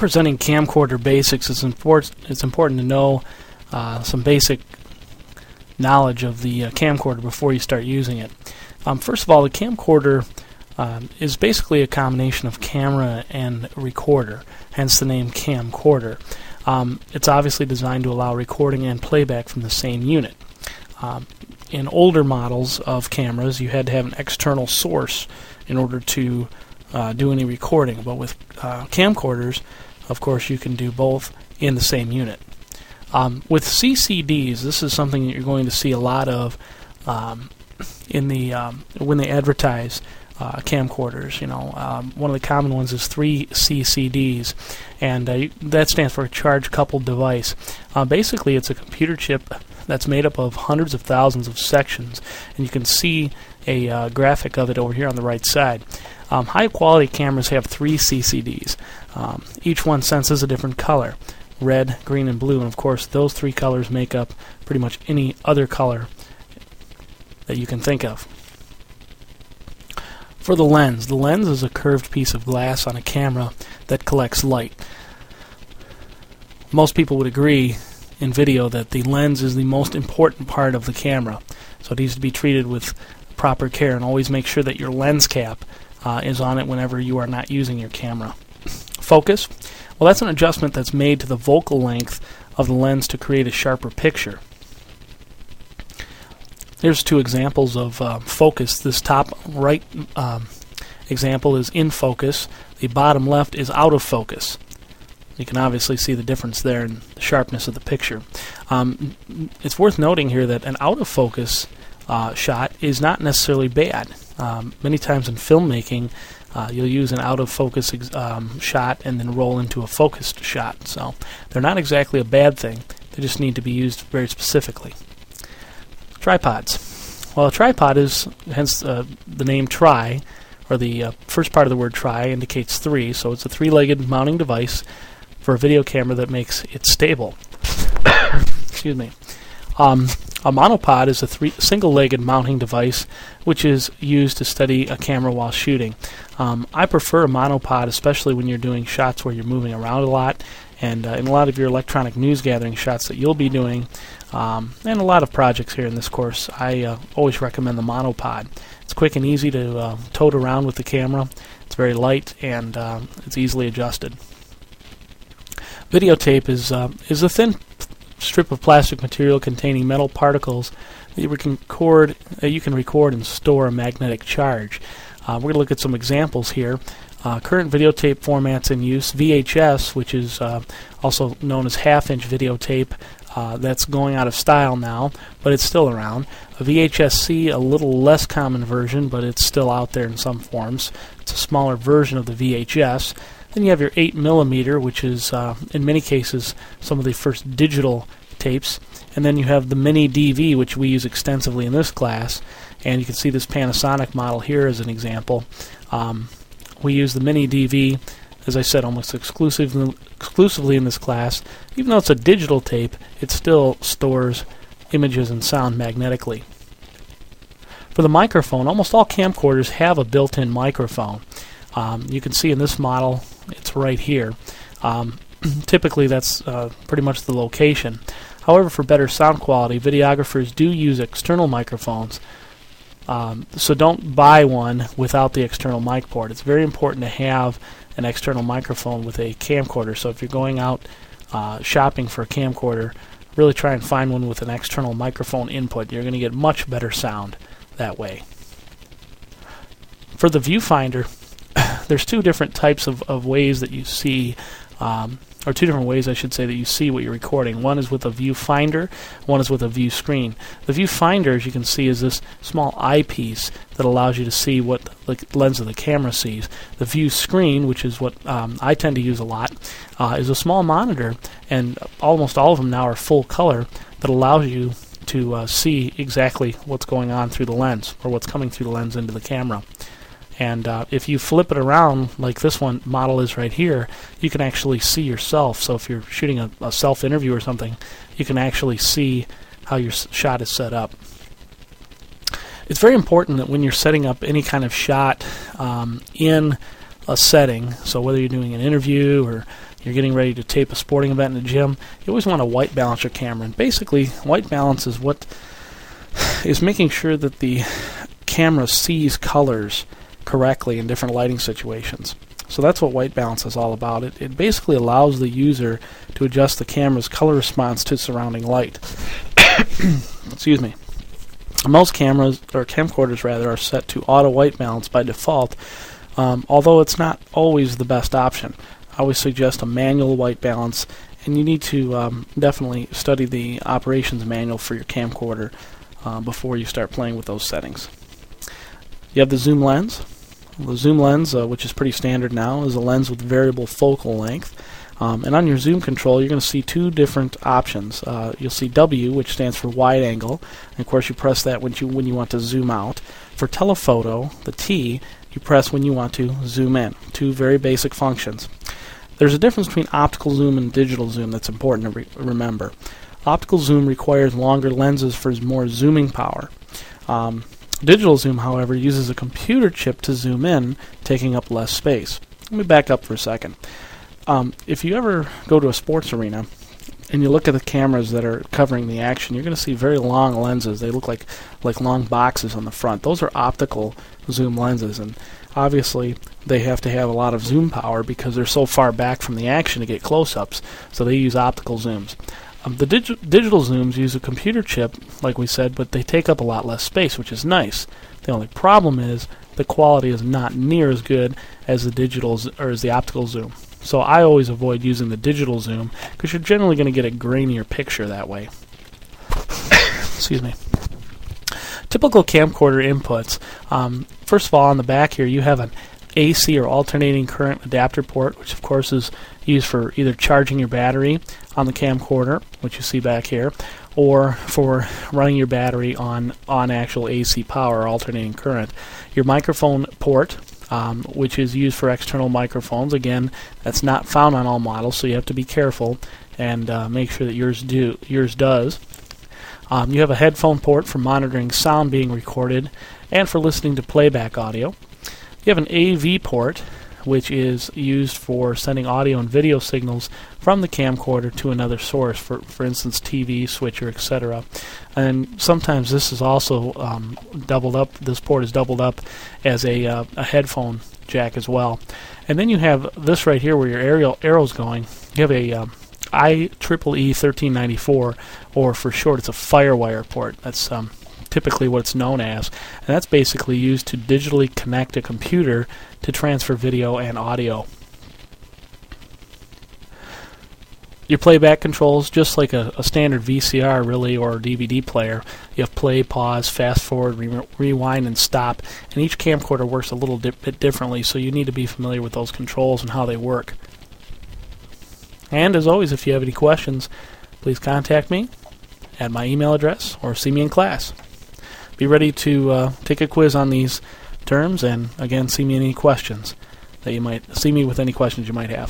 presenting camcorder basics, it's important to know some basic knowledge of the camcorder before you start using it. First of all, the camcorder is basically a combination of camera and recorder, hence the name camcorder. It's obviously designed to allow recording and playback from the same unit. In older models of cameras, you had to have an external source in order to do any recording, but with camcorders, of course, you can do both in the same unit. With CCDs, this is something that you're going to see a lot of in the when they advertise camcorders. One of the common ones is 3 CCDs, and that stands for a charge-coupled device. Basically, it's a computer chip that's made up of hundreds of thousands of sections, and you can see a graphic of it over here on the right side. High-quality cameras have 3 CCDs. Each one senses a different color: red, green, and blue, and of course those 3 colors make up pretty much any other color that you can think of. For the lens is a curved piece of glass on a camera that collects light. Most people would agree in video that the lens is the most important part of the camera, so it needs to be treated with proper care, and always make sure that your lens cap is on it whenever you are not using your camera. Focus, well, that's an adjustment that's made to the focal length of the lens to create a sharper picture. Here's 2 examples of focus. This top right example is in focus. The bottom left is out of focus. You can obviously see the difference there in the sharpness of the picture. It's worth noting here that an out of focus shot is not necessarily bad. Many times in filmmaking, you'll use an out of focus shot and then roll into a focused shot. So they're not exactly a bad thing. They just need to be used very specifically. Tripods. Well, a tripod is, hence the name tri, or the first part of the word tri indicates 3, so it's a 3-legged mounting device for a video camera that makes it stable. Excuse me. A monopod is a single-legged mounting device which is used to steady a camera while shooting. I prefer a monopod, especially when you're doing shots where you're moving around a lot, and in a lot of your electronic news gathering shots that you'll be doing, and a lot of projects here in this course, I always recommend the monopod. It's quick and easy to tote around with the camera. It's very light, and it's easily adjusted. Videotape is a thin strip of plastic material containing metal particles that you can record and store a magnetic charge. We're going to look at some examples here. Current videotape formats in use: VHS, which is also known as half-inch videotape. That's going out of style now, but it's still around. A VHS-C, a little less common version, but it's still out there in some forms. It's a smaller version of the VHS. Then you have your 8mm, which is, in many cases, some of the first digital tapes. And then you have the Mini DV, which we use extensively in this class. And you can see this Panasonic model here as an example. We use the Mini DV, as I said, almost exclusively in this class. Even though it's a digital tape, it still stores images and sound magnetically. For the microphone, almost all camcorders have a built-in microphone. You can see in this model, it's right here. Typically that's pretty much the location. However, for better sound quality, videographers do use external microphones. So don't buy one without the external mic port. It's very important to have an external microphone with a camcorder. So if you're going out shopping for a camcorder, really try and find one with an external microphone input. You're going to get much better sound that way. For the viewfinder, there's 2 different types of ways that you see, or 2 different ways I should say, that you see what you're recording. One is with a viewfinder, one is with a view screen. The viewfinder, as you can see, is this small eyepiece that allows you to see what the lens of the camera sees. The view screen, which is what I tend to use a lot, is a small monitor, and almost all of them now are full color, that allows you to see exactly what's going on through the lens, or what's coming through the lens into the camera. And if you flip it around like this one model is right here, you can actually see yourself. So if you're shooting a self-interview or something, you can actually see how your shot is set up. It's very important that when you're setting up any kind of shot in a setting, so whether you're doing an interview or you're getting ready to tape a sporting event in the gym, you always want to white balance your camera. And basically, white balance is what is making sure that the camera sees colors correctly in different lighting situations. So that's what white balance is all about. It basically allows the user to adjust the camera's color response to surrounding light. Excuse me. Most cameras, or camcorders rather, are set to auto white balance by default, although it's not always the best option. I always suggest a manual white balance, and you need to definitely study the operations manual for your camcorder before you start playing with those settings. You have the zoom lens. The zoom lens, which is pretty standard now, is a lens with variable focal length. And on your zoom control, you're going to see two different options. You'll see W, which stands for wide angle. And of course, you press that when you want to zoom out. For telephoto, the T, you press when you want to zoom in. Two very basic functions. There's a difference between optical zoom and digital zoom that's important to remember. Optical zoom requires longer lenses for more zooming power. Digital zoom, however, uses a computer chip to zoom in, taking up less space. Let me back up for a second. If you ever go to a sports arena and you look at the cameras that are covering the action, you're going to see very long lenses. They look like long boxes on the front. Those are optical zoom lenses, and obviously they have to have a lot of zoom power because they're so far back from the action to get close-ups, so they use optical zooms. The digital zooms use a computer chip, like we said, but they take up a lot less space, which is nice. The only problem is the quality is not near as good as the digital or as the optical zoom. So I always avoid using the digital zoom because you're generally going to get a grainier picture that way. Excuse me. Typical camcorder inputs. First of all, on the back here, you have an AC or alternating current adapter port, which of course is used for either charging your battery on the camcorder, which you see back here, or for running your battery on actual AC power or alternating current. Your microphone port, which is used for external microphones. Again, that's not found on all models, so you have to be careful and make sure that yours does. You have a headphone port for monitoring sound being recorded and for listening to playback audio. You have an AV port, which is used for sending audio and video signals from the camcorder to another source, for instance, TV, switcher, etc. And sometimes this is also doubled up. This port is doubled up as a headphone jack as well. And then you have this right here where your arrow's going. You have a IEEE 1394, or for short, it's a FireWire port. That's typically what it's known as, and that's basically used to digitally connect a computer to transfer video and audio. Your playback controls, just like a standard VCR really, or DVD player. You have play, pause, fast forward, rewind, and stop, and each camcorder works a little bit differently, so you need to be familiar with those controls and how they work. And as always, if you have any questions, please contact me at my email address or see me in class. Be ready to take a quiz on these terms, and again, see me with any questions you might have.